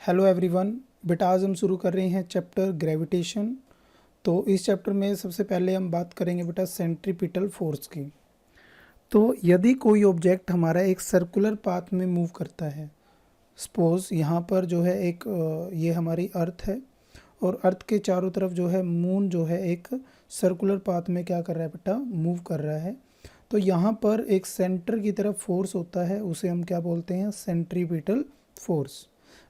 Hello everyone. बेटा आज हम शुरू कर रहे हैं चैप्टर ग्रेविटेशन। तो इस चैप्टर में सबसे पहले हम बात करेंगे बेटा सेंट्रीपिटल फोर्स की। तो यदि कोई ऑब्जेक्ट हमारा एक सर्कुलर पाथ में मूव करता है, सपोज यहाँ पर जो है एक ये हमारी अर्थ है और अर्थ के चारों तरफ जो है मून जो है एक सर्कुलर पाथ में क्या कर रहा है बेटा, मूव कर रहा है। तो यहाँ पर एक सेंटर की तरफ फोर्स होता है, उसे हम क्या बोलते हैं, सेंट्रीपिटल फोर्स।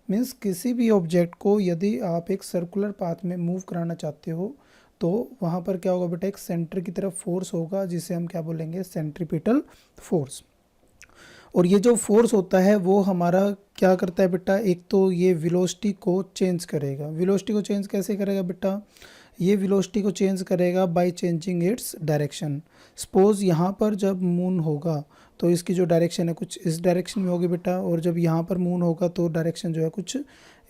मीन्स किसी भी ऑब्जेक्ट को यदि आप एक सर्कुलर पाथ में मूव कराना चाहते हो तो वहाँ पर क्या होगा बेटा, एक सेंटर की तरफ फोर्स होगा जिसे हम क्या बोलेंगे, सेंट्रीपिटल फोर्स। और ये जो फोर्स होता है वो हमारा क्या करता है बेटा, एक तो ये वेलोसिटी को चेंज करेगा। वेलोसिटी को चेंज कैसे करेगा बेटा, ये वेलोसिटी को चेंज करेगा by changing its direction. Suppose यहाँ पर जब मून होगा तो इसकी जो डायरेक्शन है कुछ इस डायरेक्शन में होगी बेटा, और जब यहाँ पर मून होगा तो डायरेक्शन जो है कुछ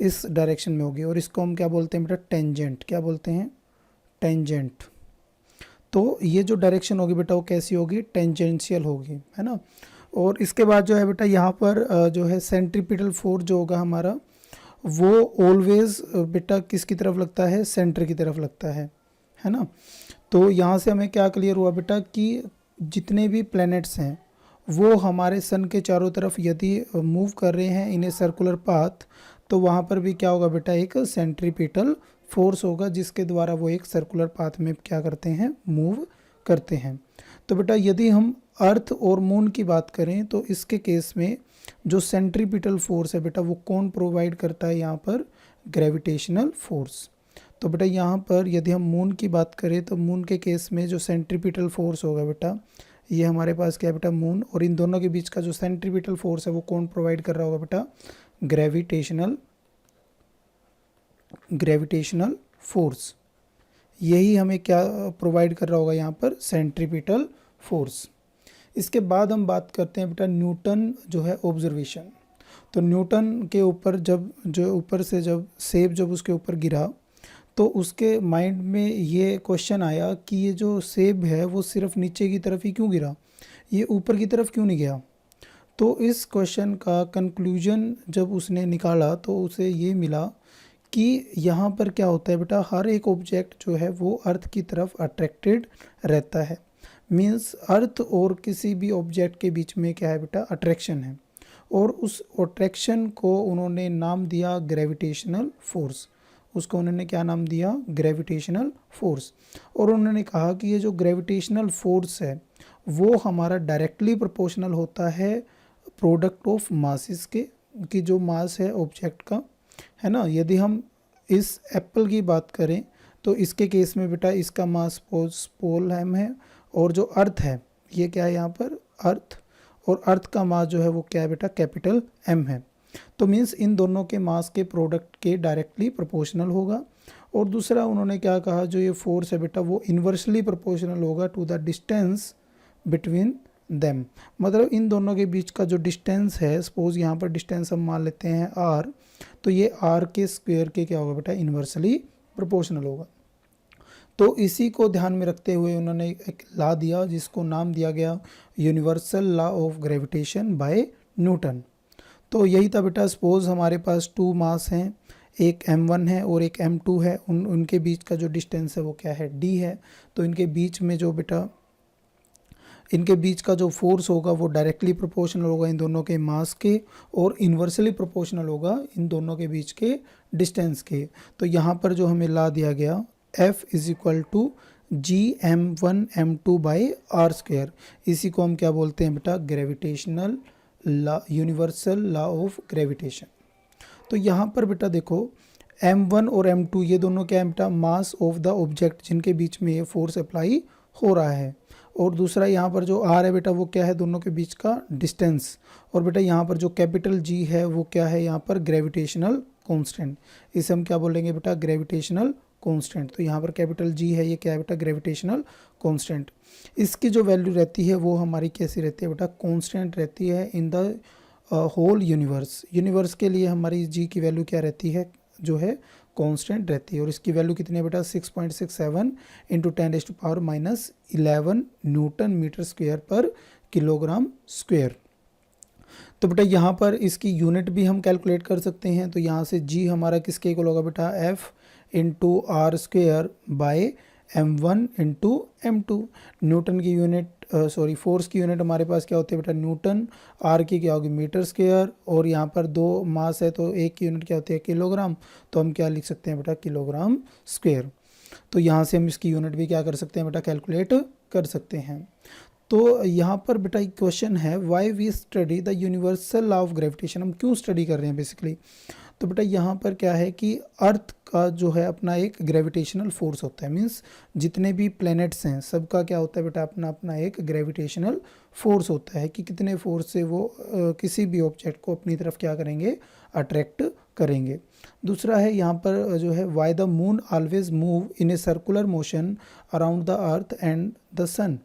इस डायरेक्शन में होगी, और इसको हम क्या बोलते हैं बेटा, टेंजेंट। क्या बोलते हैं, टेंजेंट। तो ये जो डायरेक्शन होगी बेटा वो कैसी होगी, टेंजेंशियल होगी, है ना। और इसके बाद जो है बेटा यहाँ पर जो है सेंट्रीपिटल फोर्स जो होगा हमारा वो ऑलवेज बेटा किसकी तरफ लगता है, सेंटर की तरफ लगता है ना। तो यहाँ से हमें क्या क्लियर हुआ बेटा कि जितने भी प्लैनेट्स हैं वो हमारे सन के चारों तरफ यदि मूव कर रहे हैं इन ए सर्कुलर पाथ, तो वहाँ पर भी क्या होगा बेटा, एक सेंट्रीपिटल फोर्स होगा जिसके द्वारा वो एक सर्कुलर पाथ में क्या करते हैं, मूव करते हैं। तो बेटा यदि हम अर्थ और मून की बात करें तो इसके केस में जो सेंट्रीपिटल फोर्स है बेटा वो कौन प्रोवाइड करता है, यहाँ पर ग्रेविटेशनल फोर्स। तो बेटा यहाँ पर यदि हम मून की बात करें तो मून के केस में जो सेंट्रीपिटल फोर्स होगा बेटा, ये हमारे पास क्या है बेटा, मून, और इन दोनों के बीच का जो सेंट्रीपिटल फोर्स है वो कौन प्रोवाइड कर रहा होगा बेटा, ग्रेविटेशनल फोर्स। यही हमें क्या प्रोवाइड कर रहा होगा यहाँ पर, सेंट्रीपिटल फोर्स। इसके बाद हम बात करते हैं बेटा न्यूटन जो है ऑब्जर्वेशन। तो न्यूटन के ऊपर जब जो ऊपर से जब सेब जब उसके ऊपर गिरा तो उसके माइंड में ये क्वेश्चन आया कि ये जो सेब है वो सिर्फ नीचे की तरफ ही क्यों गिरा, ये ऊपर की तरफ क्यों नहीं गया। तो इस क्वेश्चन का कंक्लूजन जब उसने निकाला तो उसे ये मिला कि यहाँ पर क्या होता है बेटा, हर एक ऑब्जेक्ट जो है वो अर्थ की तरफ अट्रैक्टेड रहता है। मीन्स अर्थ और किसी भी ऑब्जेक्ट के बीच में क्या है बेटा, अट्रैक्शन है, और उस अट्रैक्शन को उन्होंने नाम दिया ग्रेविटेशनल फोर्स। उसको उन्होंने क्या नाम दिया, ग्रेविटेशनल फोर्स। और उन्होंने कहा कि ये जो ग्रेविटेशनल फोर्स है वो हमारा डायरेक्टली प्रोपोर्शनल होता है प्रोडक्ट ऑफ मासेस के, कि जो मास है ऑब्जेक्ट का, है ना। यदि हम इस एप्पल की बात करें तो इसके केस में बेटा इसका मास पोल एम है, और जो अर्थ है ये क्या है यहाँ पर, अर्थ, और अर्थ का मास जो है वो क्या है बेटा, कैपिटल एम है। तो मीन्स इन दोनों के मास के प्रोडक्ट के डायरेक्टली प्रोपोर्शनल होगा। और दूसरा उन्होंने क्या कहा, जो ये फोर्स है बेटा वो इन्वर्सली प्रोपोर्शनल होगा to the distance between them. मतलब इन दोनों के बीच का जो डिस्टेंस है, सपोज यहाँ पर डिस्टेंस हम मान लेते हैं आर, तो ये आर के स्क्वायर के क्या होगा बेटा, इन्वर्सली प्रोपोर्शनल होगा। तो इसी को ध्यान में रखते हुए उन्होंने एक लॉ दिया जिसको नाम दिया गया universal law of gravitation by Newton. तो यही था बेटा, सपोज हमारे पास टू मास हैं, एक m1 है और एक m2 है, उनके बीच का जो डिस्टेंस है वो क्या है, d है। तो इनके बीच में जो बेटा, इनके बीच का जो फोर्स होगा वो डायरेक्टली प्रोपोर्शनल होगा इन दोनों के मास के, और इन्वर्सली प्रोपोर्शनल होगा इन दोनों के बीच के डिस्टेंस के। तो यहाँ पर जो हमें ला दिया गया F is equal to Gm1 m2 by R square, इसी को हम क्या बोलते हैं बेटा, gravitational law, universal law of gravitation. तो यहाँ पर बेटा देखो m1 और m2 ये दोनों क्या है बेटा, मास ऑफ द ऑब्जेक्ट जिनके बीच में ये फोर्स अप्लाई हो रहा है। और दूसरा यहाँ पर जो r है बेटा वो क्या है, दोनों के बीच का डिस्टेंस। और बेटा यहाँ पर जो कैपिटल G है वो क्या है, यहाँ पर ग्रेविटेशनल कांस्टेंट। इसे हम क्या बोलेंगे बेटा, ग्रेविटेशनल कांस्टेंट। तो यहाँ पर कैपिटल G है, ये क्या है बेटा, ग्रेविटेशनल कांस्टेंट। इसकी जो वैल्यू रहती है वो हमारी कैसी रहती है बेटा, कांस्टेंट रहती है in the whole universe. Universe के लिए हमारी G की वैल्यू क्या रहती है, जो है कांस्टेंट रहती है। और इसकी वैल्यू कितनी है बेटा, 6.67 इंटू 10⁻⁻11 न्यूटन मीटर स्क्वायर पर किलोग्राम स्क्वायर। तो बेटा यहाँ पर इसकी यूनिट भी हम कैलकुलेट कर सकते हैं। तो यहाँ से जी हमारा किसके इक्वल होगा बेटा, F into R square by m1 into m2। Newton की यूनिट फोर्स की यूनिट हमारे पास क्या होती है बेटा, न्यूटन। आर की क्या होगी, मीटर स्क्वेयर। और यहाँ पर दो मास है तो एक की यूनिट क्या होती है, किलोग्राम। तो हम क्या लिख सकते हैं बेटा, किलोग्राम स्क्वेयर। तो यहाँ से हम इसकी यूनिट भी क्या कर सकते हैं बेटा, कैलकुलेट कर सकते हैं। तो यहाँ पर बेटा एक क्वेश्चन है, why we study the universal law of gravitation. हम क्यों स्टडी कर रहे हैं बेसिकली। तो बेटा यहाँ पर क्या है कि अर्थ का जो है अपना एक ग्रेविटेशनल फोर्स होता है। मींस जितने भी प्लैनेट्स हैं सबका क्या होता है बेटा, अपना अपना एक ग्रेविटेशनल फोर्स होता है कि कितने फोर्स से वो किसी भी ऑब्जेक्ट को अपनी तरफ क्या करेंगे, अट्रैक्ट करेंगे। दूसरा है यहाँ पर जो है, why the moon always move in a circular motion around the earth and the sun.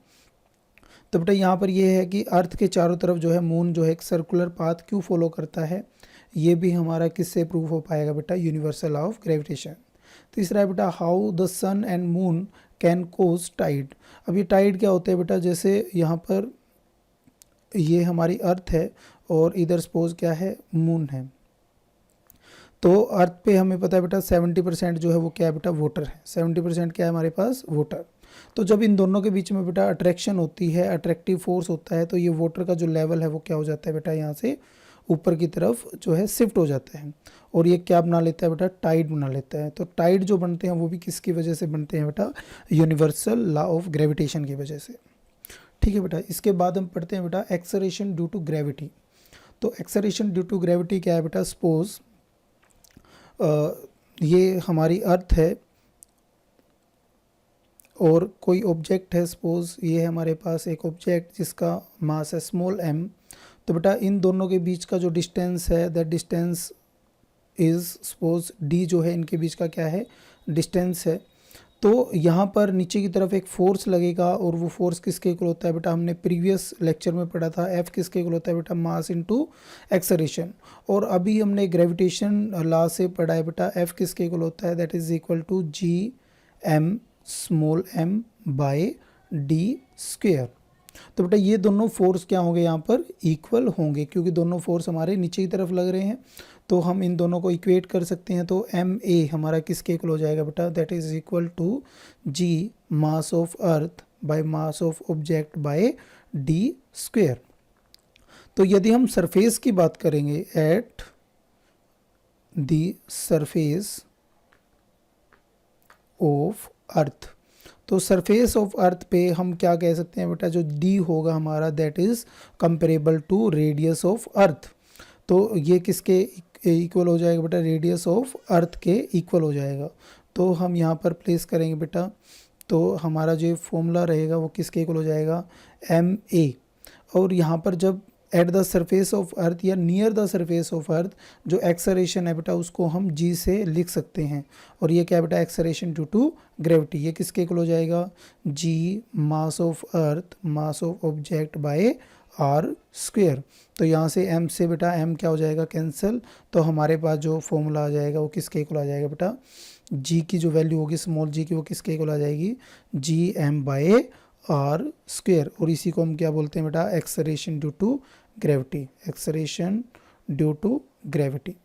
तो बेटा यहाँ पर ये है कि अर्थ के चारों तरफ जो है मून जो है एक सर्कुलर पाथ क्यों फॉलो करता है। ये भी हमारा किससे प्रूव हो पाएगा बेटा, यूनिवर्सल लॉ ऑफ ग्रेविटेशन। तीसरा है बेटा, how the sun and moon can cause tide. अब ये टाइड क्या होता है बेटा, जैसे यहाँ पर ये हमारी अर्थ है और इधर सपोज क्या है, मून है। तो अर्थ पे हमें पता है बेटा 70% जो है वो क्या है बेटा, वाटर है। 70% क्या है हमारे पास, वाटर। तो जब इन दोनों के बीच में बेटा अट्रैक्शन होती है, अट्रैक्टिव फोर्स होता है, तो ये वाटर का जो लेवल है वो क्या हो जाता है बेटा, यहाँ से ऊपर की तरफ जो है शिफ्ट हो जाता है। और ये क्या बना लेता है बेटा, टाइड बना लेता है। तो टाइड जो बनते हैं वो भी किसकी वजह से बनते हैं बेटा, यूनिवर्सल लॉ ऑफ ग्रेविटेशन की वजह से। ठीक है बेटा। इसके बाद हम पढ़ते हैं बेटा एक्सेलरेशन ड्यू टू ग्रेविटी। तो एक्सेलरेशन ड्यू टू ग्रेविटी क्या है बेटा, सपोज ये हमारी अर्थ है और कोई ऑब्जेक्ट है, सपोज ये है हमारे पास एक ऑब्जेक्ट जिसका मास है स्मॉल m। तो बेटा इन दोनों के बीच का जो डिस्टेंस है, that distance is suppose d, जो है इनके बीच का क्या है, डिस्टेंस है। तो यहाँ पर नीचे की तरफ एक फोर्स लगेगा और वो फोर्स किसके इक्वल होता है बेटा, हमने प्रीवियस लेक्चर में पढ़ा था, F किसके इक्वल होता है बेटा, मास इनटू एक्सेलरेशन। और अभी हमने ग्रेविटेशन लॉ से पढ़ा है बेटा, F किसके इक्वल होता है, that is equal to G M small m by D square. तो बेटा ये दोनों फोर्स क्या होंगे, यहाँ पर इक्वल होंगे क्योंकि दोनों फोर्स हमारे नीचे की तरफ लग रहे हैं। तो हम इन दोनों को इक्वेट कर सकते हैं। तो एम ए हमारा किसके इक्वल हो जाएगा बेटा, that is equal to G mass of earth by mass of object by D square. तो यदि हम सरफेस की बात करेंगे, at the surface of earth, तो सरफेस ऑफ अर्थ पे हम क्या कह सकते हैं बेटा, जो डी होगा हमारा that is comparable to radius of earth. तो ये किसके इक्वल हो जाएगा बेटा, रेडियस ऑफ अर्थ के इक्वल हो जाएगा। तो हम यहाँ पर प्लेस करेंगे बेटा, तो हमारा जो फॉर्मूला रहेगा वो किसके इक्वल हो जाएगा, एम ए। और यहाँ पर जब at the surface of earth या near the surface of earth जो एक्सेलरेशन है बेटा उसको हम जी से लिख सकते हैं। और ये क्या है बेटा, एक्सेलरेशन ड्यू टू ग्रेविटी। ये किसके इक्वल हो जाएगा, G mass of earth mass of object by R square. तो यहाँ से m से बेटा m क्या हो जाएगा, कैंसिल। तो हमारे पास जो फॉर्मूला आ जाएगा वो किसके इक्वल आ जाएगा बेटा, g की जो वैल्यू होगी स्मॉल g की वो किसके इक्वल आ जाएगी, G M by R square. और इसी को हम क्या बोलते हैं बेटा, acceleration due to gravity. Acceleration due to gravity.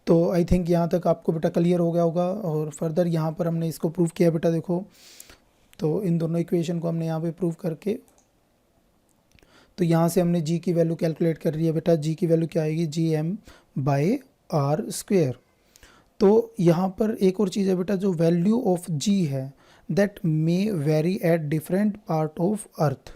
तो आई थिंक यहाँ तक आपको बेटा क्लियर हो गया होगा। और फर्दर यहाँ पर हमने इसको प्रूव किया बेटा, देखो तो इन दोनों इक्वेशन को हमने यहाँ पे प्रूव करके, तो यहाँ से हमने g की वैल्यू कैलकुलेट कर रही है बेटा। g की वैल्यू क्या आएगी, G M by R square. तो यहाँ पर एक और चीज़ है बेटा, जो वैल्यू ऑफ g है that may vary at different part of earth.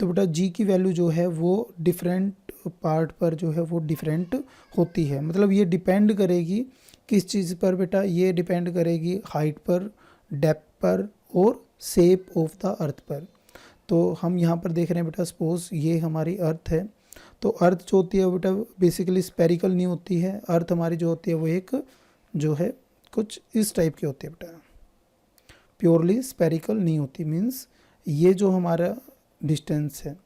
तो बेटा g की वैल्यू जो है वो डिफरेंट पार्ट पर जो है वो डिफरेंट होती है। मतलब ये डिपेंड करेगी किस चीज़ पर बेटा, ये डिपेंड करेगी हाइट पर, डेप्थ पर और शेप ऑफ द अर्थ पर। तो हम यहाँ पर देख रहे हैं बेटा, सपोज ये हमारी अर्थ है। तो अर्थ जो होती है बेटा बेसिकली स्पेरिकल नहीं होती है। अर्थ हमारी जो होती है वो एक जो है कुछ इस टाइप की होती है बेटा, प्योरली स्पेरिकल नहीं होती। मीन्स ये जो हमारा डिस्टेंस है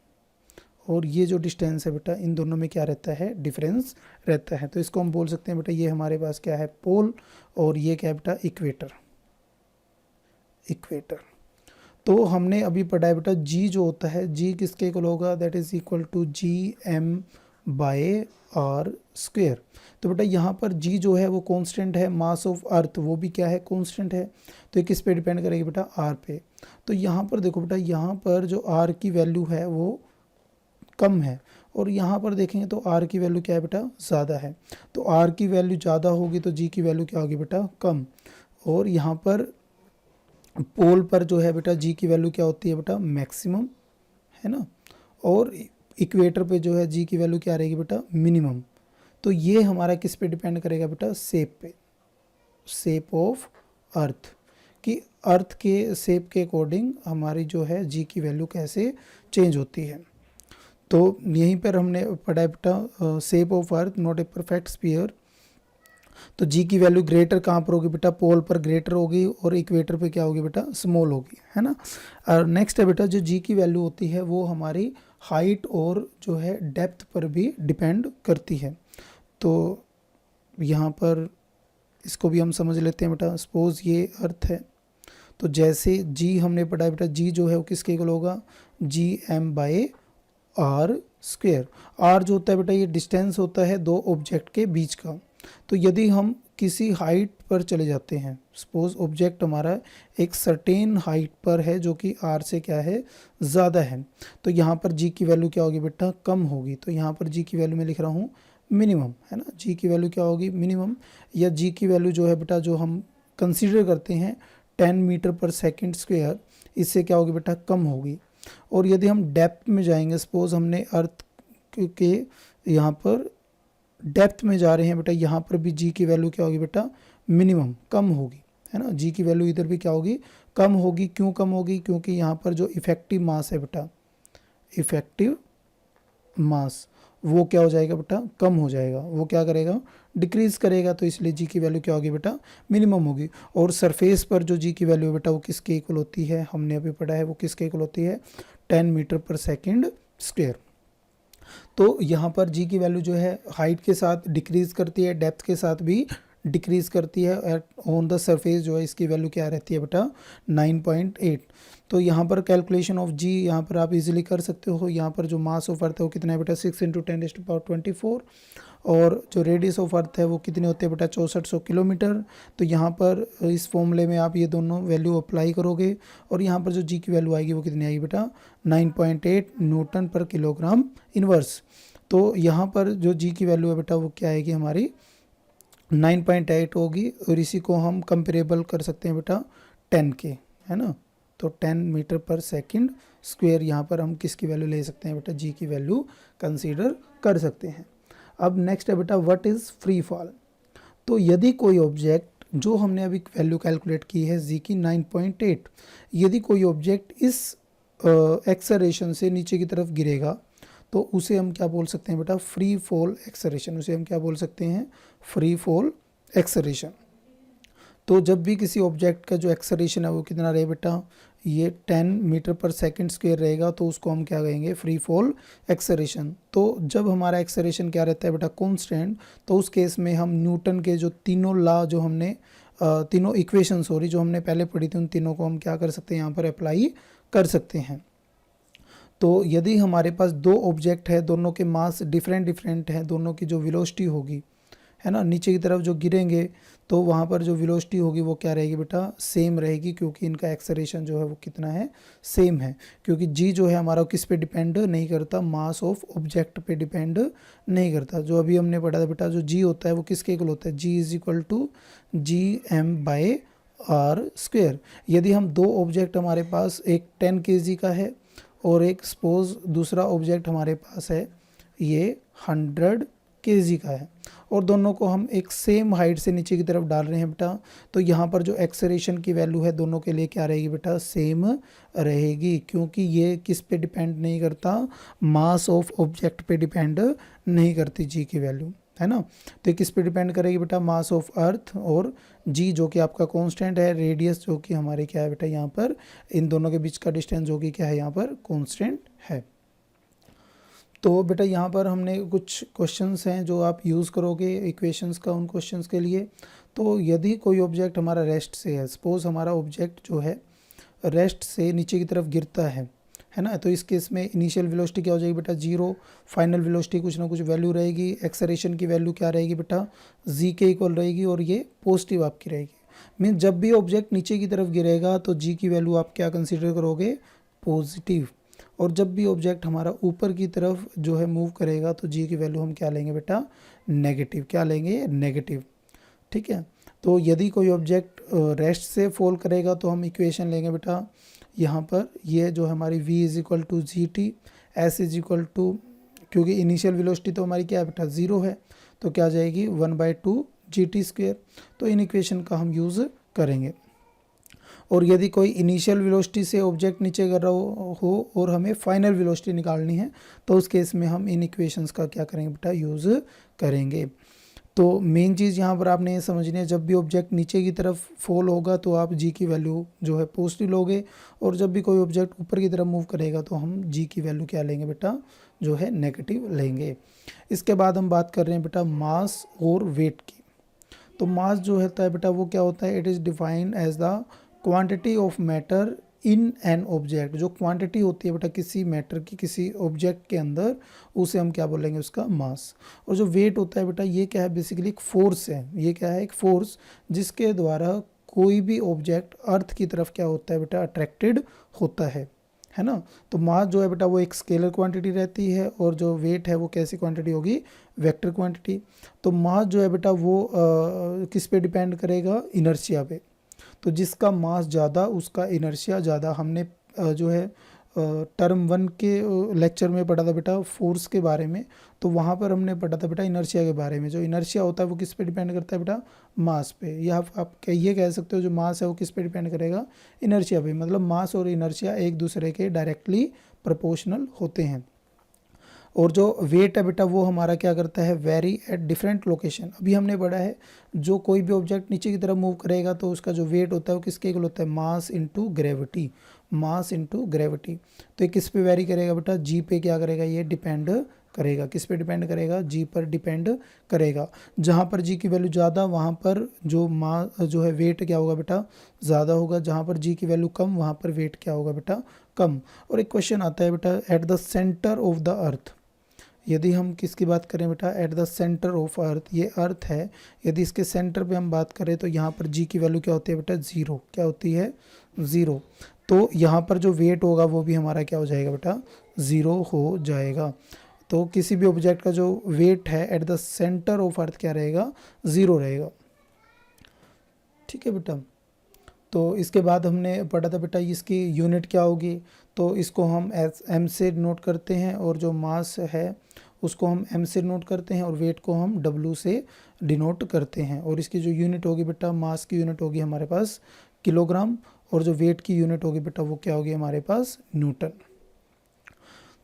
और ये जो डिस्टेंस है बेटा, इन दोनों में क्या रहता है, डिफरेंस रहता है। तो इसको हम बोल सकते हैं बेटा, ये हमारे पास क्या है, पोल, और ये क्या है बेटा, इक्वेटर। इक्वेटर। तो हमने अभी पढ़ा है बेटा जी जो होता है, जी किसके इक्वल होगा, that is equal to G M by R square. तो बेटा यहाँ पर जी जो है वो कांस्टेंट है, मास ऑफ अर्थ वो भी क्या है, कांस्टेंट है। तो ये किस पे डिपेंड करेगी बेटा, आर पे। तो यहाँ पर देखो बेटा, यहाँ पर जो आर की वैल्यू है वो कम है, और यहाँ पर देखेंगे तो आर की वैल्यू क्या है बेटा, ज़्यादा है। तो आर की वैल्यू ज़्यादा होगी तो जी की वैल्यू क्या होगी बेटा, कम। और यहाँ पर पोल पर जो है बेटा जी की वैल्यू क्या होती है बेटा, मैक्सिमम, है ना। और इक्वेटर पे जो है जी की वैल्यू क्या रहेगी बेटा, मिनिमम। तो ये हमारा किस पे डिपेंड करेगा बेटा, शेप पे, शेप ऑफ अर्थ, कि अर्थ के शेप के अकॉर्डिंग हमारी जो है जी की वैल्यू कैसे चेंज होती है। तो यहीं पर हमने पढ़ा है बेटा shape of earth not a perfect sphere. तो जी की वैल्यू ग्रेटर कहाँ पर होगी बेटा, पोल पर ग्रेटर होगी और इक्वेटर पे क्या होगी बेटा, स्मॉल होगी, है ना। और नेक्स्ट है बेटा, जो जी की वैल्यू होती है वो हमारी हाइट और जो है डेप्थ पर भी डिपेंड करती है। तो यहाँ पर इसको भी हम समझ लेते हैं बेटा। सपोज ये अर्थ है, तो जैसे जी हमने पढ़ा है बेटा, जी जो है वो किसके इक्वल होगा, G M by R square. R जो होता है बेटा ये डिस्टेंस होता है दो ऑब्जेक्ट के बीच का। तो यदि हम किसी हाइट पर चले जाते हैं, सपोज ऑब्जेक्ट हमारा एक सर्टेन हाइट पर है जो कि आर से क्या है, ज़्यादा है, तो यहाँ पर जी की वैल्यू क्या होगी बेटा, कम होगी। तो यहाँ पर जी की वैल्यू मैं लिख रहा हूँ मिनिमम, है ना। जी की वैल्यू क्या होगी, मिनिमम। या जी की वैल्यू जो है बेटा, जो हम कंसीडर करते हैं 10 मीटर पर सेकेंड स्क्वेयर, इससे क्या होगी बेटा, कम होगी। और यदि हम डेप्थ में जाएंगे, सपोज हमने अर्थ के यहाँ पर डेप्थ में जा रहे हैं बेटा, यहाँ पर भी जी की वैल्यू क्या होगी बेटा, मिनिमम, कम होगी, है ना। जी की वैल्यू इधर भी क्या होगी, कम होगी। क्यों कम होगी, क्योंकि यहाँ पर जो इफेक्टिव मास है बेटा, इफेक्टिव मास वो क्या हो जाएगा बेटा, कम हो जाएगा, वो क्या करेगा, डिक्रीज करेगा। तो इसलिए जी की वैल्यू क्या होगी बेटा, मिनिमम होगी। और सरफेस पर जो जी की वैल्यू है बेटा वो किसके इक्वल होती है, हमने अभी पढ़ा है वो किसके इक्वल होती है, 10 मीटर पर सेकेंड स्क्वेयर। तो यहाँ पर जी की वैल्यू जो है हाइट के साथ डिक्रीज करती है, डेप्थ के साथ भी डिक्रीज करती है। एट ऑन द सरफेस जो है इसकी वैल्यू क्या रहती है बेटा, 9.8। तो यहाँ पर कैलकुलेशन ऑफ जी यहाँ पर आप इजीली कर सकते हो। यहाँ पर जो मास ऑफ अर्थ है वो कितना है बेटा, 6 × 10⁻24। और जो रेडियस ऑफ अर्थ है वो कितने होते हैं बेटा, 6400 किलोमीटर। तो यहाँ पर इस फॉर्मूले में आप ये दोनों वैल्यू अप्लाई करोगे, और यहाँ पर जो जी की वैल्यू आएगी वो कितनी आएगी बेटा, 9.8 न्यूटन पर किलोग्राम इनवर्स। तो यहाँ पर जो जी की वैल्यू है बेटा वो क्या आएगी हमारी, 9.8 होगी। और इसी को हम कंपेरेबल कर सकते हैं बेटा 10 के, है ना। तो 10 मीटर पर सेकंड स्क्वायर यहाँ पर हम किसकी वैल्यू ले सकते हैं बेटा, जी की वैल्यू कंसीडर कर सकते हैं। अब नेक्स्ट है बेटा, व्हाट इज़ फ्री फॉल। तो यदि कोई ऑब्जेक्ट, जो हमने अभी वैल्यू कैलकुलेट की है जी की 9.8, यदि कोई ऑब्जेक्ट इस एक्सेलरेशन से नीचे की तरफ गिरेगा तो उसे हम क्या बोल सकते हैं बेटा, फ्री फॉल एक्सेलरेशन। उसे हम क्या बोल सकते हैं, फ्री फॉल एक्सेलरेशन। तो जब भी किसी ऑब्जेक्ट का जो एक्सेलरेशन है वो कितना रहे बेटा, ये 10 मीटर पर सेकंड स्क्वायर रहेगा, तो उसको हम क्या कहेंगे, फ्री फॉल एक्सेलरेशन। तो जब हमारा एक्सेलरेशन क्या रहता है बेटा, कांस्टेंट, तो उस केस में हम न्यूटन के जो तीनों लॉ जो हमने तीनों इक्वेशन जो हमने पहले पढ़ी थी, उन तीनों को हम क्या कर सकते हैं, यहाँ पर अप्लाई कर सकते हैं। तो यदि हमारे पास दो ऑब्जेक्ट है, दोनों के मास डिफरेंट डिफरेंट हैं, दोनों की जो वेलोसिटी होगी, है ना, नीचे की तरफ जो गिरेंगे तो वहाँ पर जो वेलोसिटी होगी वो क्या रहेगी बेटा, सेम रहेगी, क्योंकि इनका एक्सेलरेशन जो है वो कितना है, सेम है। क्योंकि जी जो है हमारा किस पे डिपेंड नहीं करता, मास ऑफ ऑब्जेक्ट पे डिपेंड नहीं करता। जो अभी हमने पढ़ा था बेटा, जो जी होता है वो किसके इक्वल होता है, G is equal to G M by R square. यदि हम दो ऑब्जेक्ट हमारे पास, एक 10 kg का है और एक सपोज दूसरा ऑब्जेक्ट हमारे पास है ये 100 kg का है, और दोनों को हम एक सेम हाइट से नीचे की तरफ डाल रहे हैं बेटा, तो यहाँ पर जो एक्सेलरेशन की वैल्यू है दोनों के लिए क्या रहेगी बेटा, सेम रहेगी। क्योंकि ये किस पे डिपेंड नहीं करता, मास ऑफ ऑब्जेक्ट पे डिपेंड नहीं करती जी की वैल्यू, है ना। तो किस पे डिपेंड करेगी बेटा, मास ऑफ अर्थ, और जी जो कि आपका कांस्टेंट है, रेडियस जो कि हमारे क्या है बेटा, यहाँ पर इन दोनों के बीच का डिस्टेंस जो कि क्या है यहाँ पर कांस्टेंट है। तो बेटा यहाँ पर हमने कुछ क्वेश्चंस हैं जो आप यूज़ करोगे इक्वेशंस का, उन क्वेश्चंस के लिए। तो यदि कोई ऑब्जेक्ट हमारा रेस्ट से है, सपोज हमारा ऑब्जेक्ट जो है रेस्ट से नीचे की तरफ गिरता है ना, तो इस केस में इनिशियल वेलोसिटी क्या हो जाएगी बेटा 0, फाइनल वेलोसिटी कुछ ना कुछ वैल्यू रहेगी, एक्सेलरेशन की वैल्यू क्या रहेगी बेटा जी के इक्वल रहेगी, और ये पॉजिटिव आपकी रहेगी। मीन जब भी ऑब्जेक्ट नीचे की तरफ गिरेगा तो जी की वैल्यू आप क्या कंसीडर करोगे, पॉजिटिव, और जब भी ऑब्जेक्ट हमारा ऊपर की तरफ जो है मूव करेगा तो जी की वैल्यू हम क्या लेंगे बेटा, नेगेटिव, क्या लेंगे, नेगेटिव। ठीक है, तो यदि कोई ऑब्जेक्ट रेस्ट से फॉल करेगा तो हम इक्वेशन लेंगे बेटा यहाँ पर, ये जो हमारी v is equal to G T, S is equal to, क्योंकि इनिशियल वेलोसिटी तो हमारी क्या है बेटा 0 है, तो क्या आ जाएगी 1/2 जी टी स्क्वेयर। तो इन इक्वेशन का हम यूज़ करेंगे। और यदि कोई इनिशियल वेलोसिटी से ऑब्जेक्ट नीचे कर रहा हो और हमें फाइनल वेलोसिटी निकालनी है तो उस केस में हम इन इक्वेशंस का क्या करेंगे बेटा, यूज़ करेंगे। तो मेन चीज़ यहाँ पर आपने ये समझनी है, जब भी ऑब्जेक्ट नीचे की तरफ फॉल होगा तो आप जी की वैल्यू जो है पॉजिटिव लोगे, और जब भी कोई ऑब्जेक्ट ऊपर की तरफ मूव करेगा तो हम जी की वैल्यू क्या लेंगे बेटा, जो है नेगेटिव लेंगे। इसके बाद हम बात कर रहे हैं बेटा मास और वेट की। तो मास जो होता है बेटा वो क्या होता है, it is defined as the quantity of matter in an object. जो क्वांटिटी होती है बेटा किसी मैटर की किसी ऑब्जेक्ट के अंदर, उसे हम क्या बोलेंगे, उसका मास। और जो वेट होता है बेटा ये क्या है, बेसिकली एक फोर्स है, ये क्या है, एक फोर्स जिसके द्वारा कोई भी ऑब्जेक्ट अर्थ की तरफ क्या होता है बेटा, अट्रैक्टेड होता है ना। तो मास जो है बेटा वो एक स्केलर क्वांटिटी रहती है, और जो वेट है वो कैसी क्वांटिटी होगी, वेक्टर क्वांटिटी। तो मास जो है बेटा वो किस पे डिपेंड करेगा, इनर्शिया पे। तो जिसका मास ज़्यादा उसका इनर्शिया ज़्यादा। हमने जो है टर्म 1 के लेक्चर में पढ़ा था बेटा फोर्स के बारे में, तो वहाँ पर हमने पढ़ा था बेटा इनर्शिया के बारे में। जो इनर्शिया होता है वो किस पे डिपेंड करता है बेटा, मास पे। या आप ये कह सकते हो जो मास है वो किस पे डिपेंड करेगा, इनर्शिया पे। मतलब मास और इनर्शिया एक दूसरे के डायरेक्टली प्रोपोर्शनल होते हैं। और जो वेट है बेटा वो हमारा क्या करता है, वेरी एट डिफरेंट लोकेशन। अभी हमने पढ़ा है जो कोई भी ऑब्जेक्ट नीचे की तरफ मूव करेगा तो उसका जो वेट होता है वो किसके इक्वल होता है, mass into gravity, mass into gravity. तो ये किस पे वेरी करेगा बेटा, जी पे क्या करेगा, ये डिपेंड करेगा। किस पे डिपेंड करेगा, जी पर डिपेंड करेगा। जहाँ पर जी की वैल्यू ज़्यादा वहाँ पर जो मास जो है वेट क्या होगा बेटा, ज़्यादा होगा। जहाँ पर जी की वैल्यू कम वहाँ पर वेट क्या होगा बेटा, कम। और एक क्वेश्चन आता है बेटा, at the centre of the earth. यदि हम किसकी बात करें बेटा, at the centre of earth, ये अर्थ है, यदि इसके सेंटर पे हम बात करें तो यहाँ पर जी की वैल्यू क्या होती है बेटा, 0। क्या होती है, 0। तो यहाँ पर जो वेट होगा वो भी हमारा क्या हो जाएगा बेटा, 0 हो जाएगा। तो किसी भी ऑब्जेक्ट का जो वेट है at the centre of earth क्या रहेगा, 0 रहेगा। ठीक है बेटा। तो इसके बाद हमने पढ़ा था बेटा इसकी यूनिट क्या होगी, तो इसको हम एम से नोट करते हैं, और जो मास है उसको हम एम से नोट करते हैं, और वेट को हम डब्ल्यू से डिनोट करते हैं। और इसकी जो यूनिट होगी बेटा, मास की यूनिट होगी हमारे पास किलोग्राम, और जो वेट की यूनिट होगी बेटा वो क्या होगी हमारे पास, न्यूटन।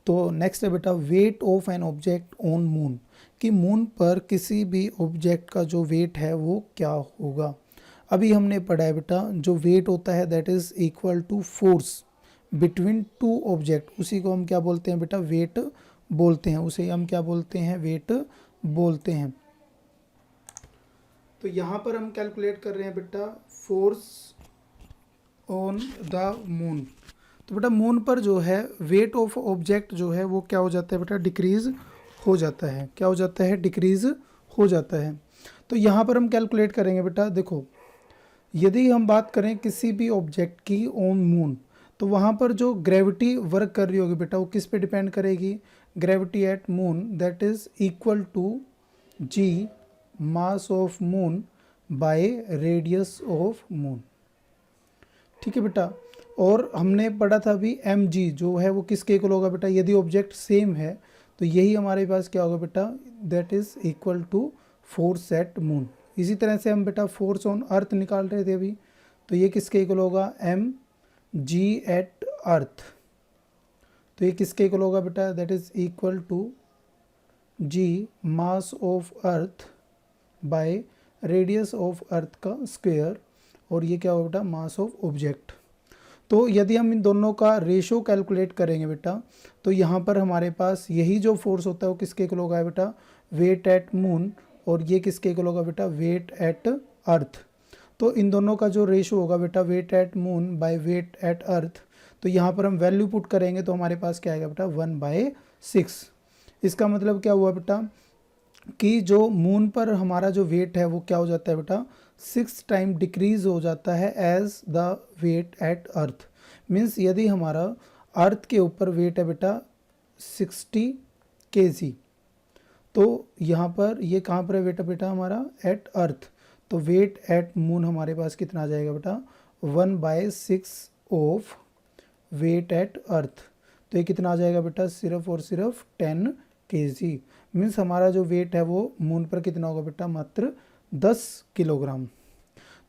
तो नेक्स्ट है बेटा weight of an object on moon, कि मून पर किसी भी ऑब्जेक्ट का जो वेट है वो क्या होगा। अभी हमने पढ़ा है बेटा जो वेट होता है that is equal to force between two object, उसी को हम क्या बोलते हैं बेटा, वेट बोलते हैं। उसे हम क्या बोलते हैं, वेट बोलते हैं। तो यहाँ पर हम कैलकुलेट कर रहे हैं बेटा फोर्स ऑन द मून। तो बेटा मून पर जो है वेट ऑफ ऑब्जेक्ट जो है वो क्या हो जाता है बेटा, डिक्रीज हो जाता है। क्या हो जाता है, डिक्रीज हो जाता है। तो यहाँ पर हम कैलकुलेट करेंगे बेटा, देखो यदि हम बात करें किसी भी ऑब्जेक्ट की ऑन मून, तो वहाँ पर जो ग्रेविटी वर्क कर रही होगी बेटा वो किस पे डिपेंड करेगी, gravity at moon that is equal to G mass of moon by radius of moon. ठीक है बेटा। और हमने पढ़ा था अभी एम जी जो है वो किसके इक्वल होगा बेटा, यदि ऑब्जेक्ट सेम है तो यही हमारे पास क्या होगा बेटा, that is equal to force at moon. इसी तरह से हम बेटा फोर्स ऑन अर्थ निकाल रहे थे अभी, तो ये किसके इक्वल होगा, एम जी एट अर्थ। तो ये किसके इक्वल होगा बेटा, that is equal to G mass of earth by radius of earth का स्क्वायर, और ये क्या होगा बेटा, मास ऑफ ऑब्जेक्ट। तो यदि हम इन दोनों का रेशो कैलकुलेट करेंगे बेटा, तो यहाँ पर हमारे पास यही जो फोर्स होता है वो किसके इक्वल होगा बेटा, वेट एट मून, और ये किसके इक्वल होगा बेटा, वेट एट अर्थ। तो इन दोनों का जो रेशो होगा बेटा weight at moon by weight at earth, तो यहाँ पर हम वैल्यू पुट करेंगे तो हमारे पास क्या आएगा बेटा 1/6। इसका मतलब क्या हुआ बेटा कि जो मून पर हमारा जो वेट है वो क्या हो जाता है बेटा 6 टाइम डिक्रीज हो जाता है as the weight at earth. Means यदि हमारा अर्थ के ऊपर वेट है बेटा 60 kg, तो यहाँ पर ये कहाँ पर है वेट है बेटा हमारा एट अर्थ, तो वेट एट मून हमारे पास कितना आ जाएगा बेटा 1/6 ऑफ वेट एट अर्थ। तो ये कितना आ जाएगा बेटा सिर्फ और सिर्फ 10 kg। मीन्स हमारा जो वेट है वो मून पर कितना होगा बेटा मात्र 10 किलोग्राम।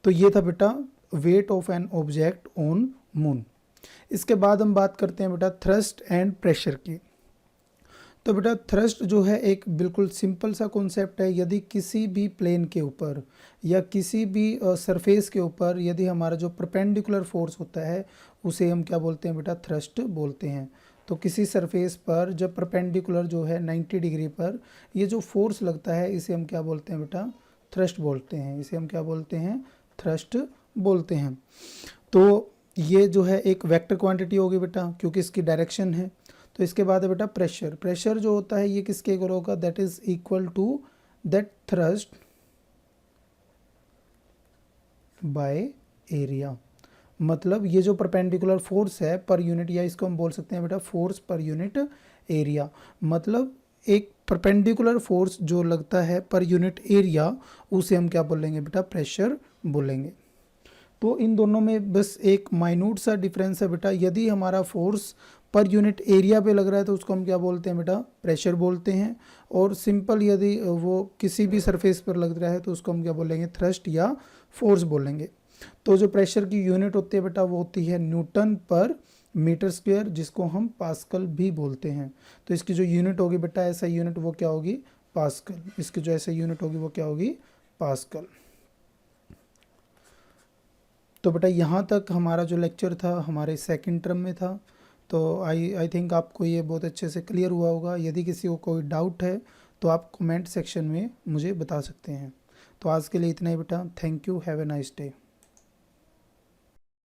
तो ये था बेटा weight of an object on moon. इसके बाद हम बात करते हैं बेटा थ्रस्ट एंड प्रेशर की। तो बेटा थ्रस्ट जो है एक बिल्कुल सिंपल सा कॉन्सेप्ट है। यदि किसी भी प्लेन के ऊपर या किसी भी सरफेस के ऊपर यदि हमारा जो परपेंडिकुलर फोर्स होता है उसे हम क्या बोलते हैं बेटा थ्रस्ट बोलते हैं। तो किसी सरफेस पर जब परपेंडिकुलर जो है 90 डिग्री पर ये जो फोर्स लगता है इसे हम क्या बोलते हैं बेटा थ्रस्ट बोलते हैं। इसे हम क्या बोलते हैं थ्रस्ट बोलते हैं। तो ये जो है एक वेक्टर क्वांटिटी होगी बेटा क्योंकि इसकी डायरेक्शन है। तो इसके बाद है बेटा प्रेशर। प्रेशर जो होता है ये किसके इक्वल होगा, that is equal to that thrust by area. मतलब ये जो परपेंडिकुलर फोर्स है पर यूनिट, या इसको हम बोल सकते हैं बेटा फोर्स पर यूनिट एरिया। मतलब एक परपेंडिकुलर फोर्स जो लगता है पर यूनिट एरिया उसे हम क्या बोलेंगे बेटा प्रेशर बोलेंगे। तो इन दोनों में बस एक माइन्यूट सा डिफरेंस है बेटा। यदि हमारा फोर्स पर यूनिट एरिया पे लग रहा है तो उसको हम क्या बोलते हैं बेटा प्रेशर बोलते हैं। और सिंपल यदि वो किसी भी सरफेस पर लग रहा है तो उसको हम क्या बोलेंगे थ्रस्ट या फोर्स बोलेंगे। तो जो प्रेशर की यूनिट होती है बेटा वो होती है न्यूटन पर मीटर स्क्वायर, जिसको हम पास्कल भी बोलते हैं। तो इसकी जो यूनिट होगी बेटा ऐसा यूनिट वो क्या होगी पास्कल। इसकी जो ऐसा यूनिट होगी वो क्या होगी पास्कल। तो बेटा यहाँ तक हमारा जो लेक्चर था हमारे सेकंड टर्म में था। तो आई थिंक आपको ये बहुत अच्छे से क्लियर हुआ होगा। यदि किसी को कोई डाउट है तो आप कमेंट सेक्शन में मुझे बता सकते हैं। तो आज के लिए इतना ही बेटा। Thank you, have a nice day.